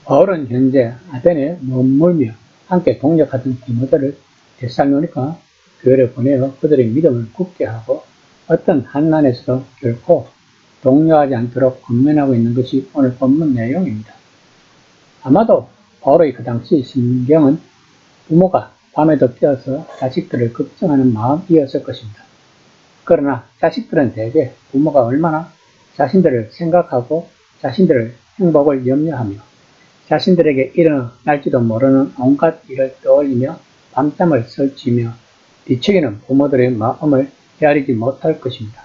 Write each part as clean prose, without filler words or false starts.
바울은 현재 아테네에 머물며 함께 동역하던 디모데를 데살로니가 교회를 보내어 그들의 믿음을 굳게 하고 어떤 환난에서도 결코 동요하지 않도록 권면하고 있는 것이 오늘 본문 내용입니다. 아마도 바울의 그 당시 심경은 부모가 밤에도 깨어서 자식들을 걱정하는 마음이었을 것입니다. 그러나 자식들은 대개 부모가 얼마나 자신들을 생각하고 자신들의 행복을 염려하며 자신들에게 일어날지도 모르는 온갖 일을 떠올리며 밤잠을 설치며 뒤척이는 부모들의 마음을 헤아리지 못할 것입니다.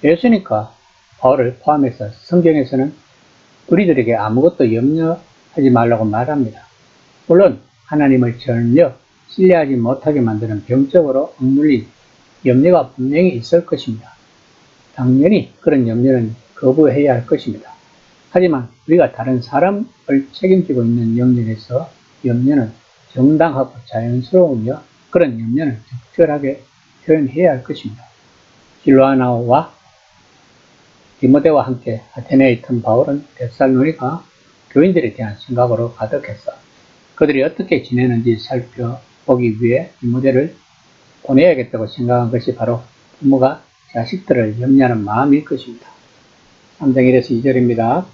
예수님과 바울을 포함해서 성경에서는 우리들에게 아무것도 염려하지 말라고 말합니다. 물론 하나님을 전혀 신뢰하지 못하게 만드는 병적으로 억눌린 염려가 분명히 있을 것입니다. 당연히 그런 염려는 거부해야 할 것입니다. 하지만 우리가 다른 사람을 책임지고 있는 영역에서 염려는 정당하고 자연스러우며 그런 염려는 적절하게 표현해야 할 것입니다. 실로아나와 디모데와 함께 아테네에 있던 바울은 데살로니가 교인들에 대한 생각으로 가득했어 그들이 어떻게 지내는지 살펴보기 위해 디모데를 보내야겠다고 생각한 것이 바로 부모가 자식들을 염려하는 마음일 것입니다. 3장 1에서 2절입니다.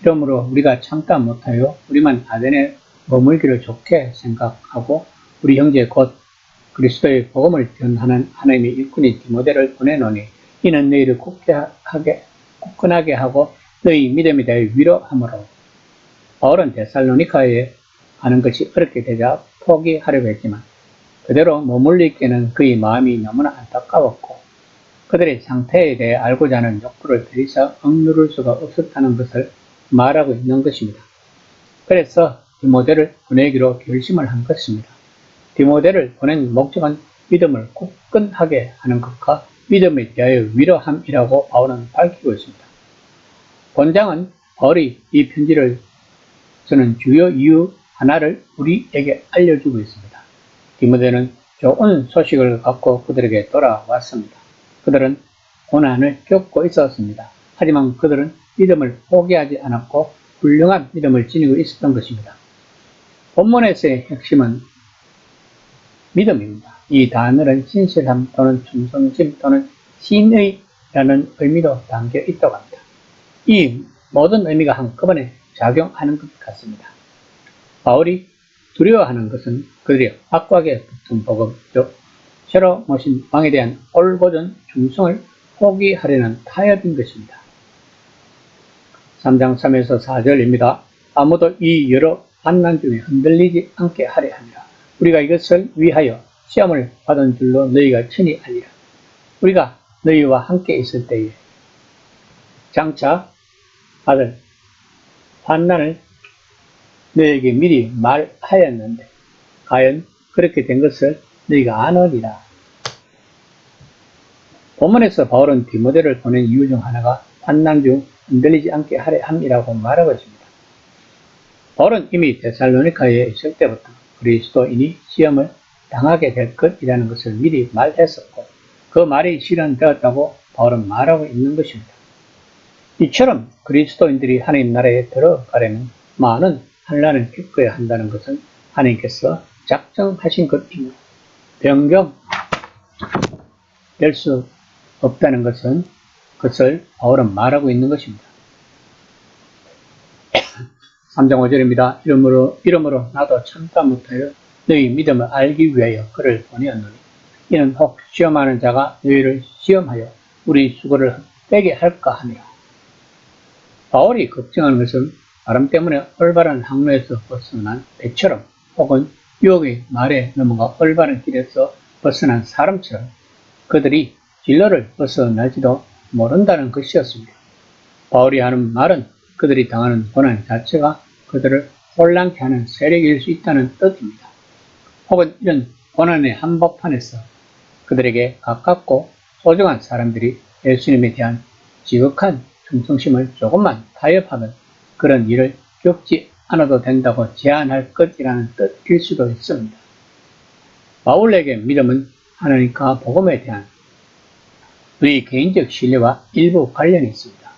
이러므로 우리가 참다 못하여 우리만 아테네에 머물기를 좋게 생각하고 우리 형제 곧 그리스도의 복음을 전하는 하나님의 일꾼인 디모데를 보내노니 이는 너희를 굳건하게 하고 너희 믿음에 대해 위로하므로. 바울은 데살로니카에 가는 것이 어렵게 되자 포기하려고 했지만 그대로 머물러 있기에는 그의 마음이 너무나 안타까웠고 그들의 상태에 대해 알고자 하는 욕구를 더 이상 억누를 수가 없었다는 것을 말하고 있는 것입니다. 그래서 디모데를 보내기로 결심을 한 것입니다. 디모데를 보낸 목적은 믿음을 굳건하게 하는 것과 믿음에 대하여 위로함이라고 바울은 밝히고 있습니다. 본장은 바울이 이 편지를 쓰는 주요 이유 하나를 우리에게 알려주고 있습니다. 디모데는 좋은 소식을 갖고 그들에게 돌아왔습니다. 그들은 고난을 겪고 있었습니다. 하지만 그들은 믿음을 포기하지 않았고 훌륭한 믿음을 지니고 있었던 것입니다. 본문에서의 핵심은 믿음입니다. 이 단어는 신실함 또는 충성심 또는 신의라는 의미도 담겨 있다고 합니다. 이 모든 의미가 한꺼번에 작용하는 것 같습니다. 바울이 두려워하는 것은 그들이 확고하게 붙은 복음, 즉 새로 모신 왕에 대한 올곧은 충성을 포기하려는 타협인 것입니다. 3장 3에서 4절입니다. 아무도 이 여러 환난 중에 흔들리지 않게 하려 합니다. 우리가 이것을 위하여 시험을 받은 줄로 너희가 친히 알리라. 우리가 너희와 함께 있을 때에 장차 받을 환난을 너희에게 미리 말하였는데 과연 그렇게 된 것을 너희가 아느니라. 본문에서 바울은 디모데를 보낸 이유 중 하나가 환난 중 흔들리지 않게 하려 함이라고 말하고 있습니다. 바울은 이미 데살로니카에 있을 때부터 그리스도인이 시험을 당하게 될 것이라는 것을 미리 말했었고 그 말이 실현되었다고 바울은 말하고 있는 것입니다. 이처럼 그리스도인들이 하나님 나라에 들어가려면 많은 환난을 겪어야 한다는 것은 하나님께서 작정하신 것이며 변경될 수 없다는 것을 바울은 말하고 있는 것입니다. 3장 5절입니다. 이러므로 나도 참다 못하여 너희 믿음을 알기 위하여 그를 보내었노니 이는 혹 시험하는 자가 너희를 시험하여 우리 수고를 헛되게 할까 하니라. 바울이 걱정하는 것은 바람 때문에 올바른 항로에서 벗어난 배처럼 혹은 유혹의 말에 넘어가 올바른 길에서 벗어난 사람처럼 그들이 진로를 벗어나지도 모른다는 것이었습니다. 바울이 하는 말은 그들이 당하는 고난 자체가 그들을 혼란케 하는 세력일 수 있다는 뜻입니다. 혹은 이런 고난의 한복판에서 그들에게 가깝고 소중한 사람들이 예수님에 대한 지극한 충성심을 조금만 타협하면 그런 일을 겪지 않아도 된다고 제안할 것이라는 뜻일 수도 있습니다. 바울에게 믿음은 하나님과 복음에 대한 그의 개인적 신뢰와 일부 관련이 있습니다.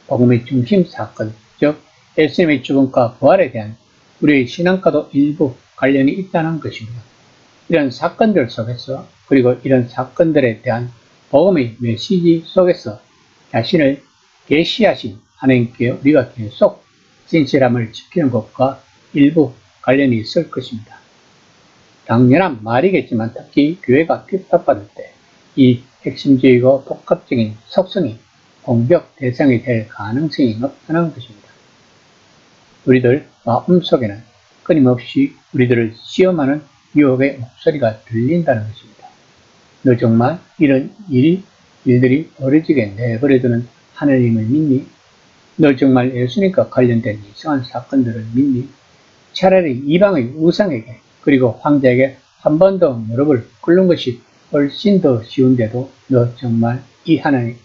복음의 중심 사건, 즉 예수님의 죽음과 부활에 대한 우리의 신앙과도 일부 관련이 있다는 것입니다. 이런 사건들 속에서 그리고 이런 사건들에 대한 복음의 메시지 속에서 자신을 계시하신 하나님께 우리가 계속 진실함을 지키는 것과 일부 관련이 있을 것입니다. 당연한 말이겠지만 특히 교회가 핍박받을 때 이 핵심적이고 복합적인 속성이 공격 대상이 될 가능성이 높다는 것입니다. 우리들 마음속에는 끊임없이 우리들을 시험하는 유혹의 목소리가 들린다는 것입니다. 너 정말 이런 일들이 벌어지게 내버려두는 하나님을 믿니? 너 정말 예수님과 관련된 이상한 사건들을 믿니? 차라리 이방의 우상에게 그리고 황제에게 한 번 더 무릎을 꿇는 것이 훨씬 더 쉬운데도 너 정말 이 하나님,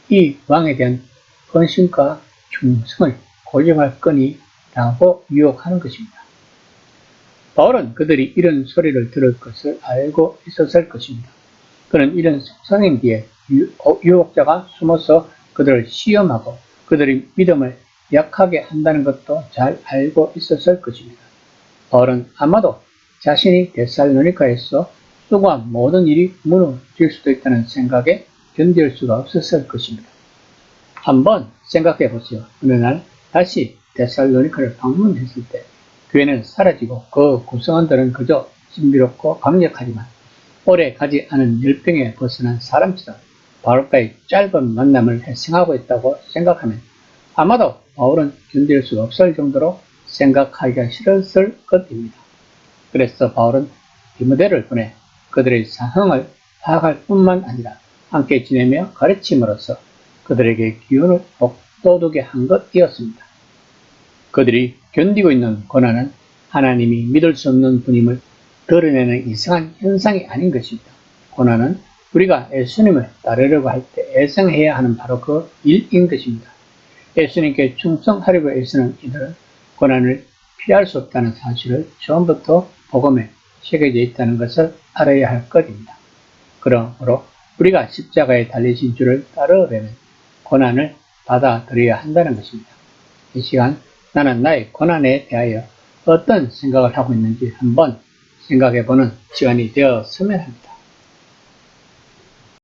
이 왕에 대한 헌신과 충성을 고집할 거니? 라고 유혹하는 것입니다. 바울은 그들이 이런 소리를 들을 것을 알고 있었을 것입니다. 그는 이런 속성인 뒤에 유혹자가 숨어서 그들을 시험하고 그들의 믿음을 약하게 한다는 것도 잘 알고 있었을 것입니다. 바울은 아마도 자신이 데살로니가에서 수고한 모든 일이 무너질 수도 있다는 생각에 견딜 수가 없었을 것입니다. 한번 생각해 보세요. 어느 날 다시 데살로니가를 방문했을 때 교회는 사라지고 그 구성원들은 그저 신비롭고 강력하지만 오래 가지 않은 열병에 벗어난 사람처럼 바울과의 짧은 만남을 회상하고 있다고 생각하면 아마도 바울은 견딜 수 없을 정도로 생각하기가 싫었을 것입니다. 그래서 바울은 디모데를 보내 그들의 상황을 파악할 뿐만 아니라 함께 지내며 가르침으로써 그들에게 기운을 북돋우게 한 것이었습니다. 그들이 견디고 있는 고난은 하나님이 믿을 수 없는 분임을 드러내는 이상한 현상이 아닌 것입니다. 고난은 우리가 예수님을 따르려고 할 때 애성해야 하는 바로 그 일인 것입니다. 예수님께 충성하려고 애쓰는 이들은 고난을 피할 수 없다는 사실을 처음부터 복음에 새겨져 있다는 것을 알아야 할 것입니다. 그러므로 우리가 십자가에 달리신 주를 따르려면 고난을 받아들여야 한다는 것입니다. 이 시간 나는 나의 고난에 대하여 어떤 생각을 하고 있는지 한번 생각해보는 시간이 되었으면 합니다.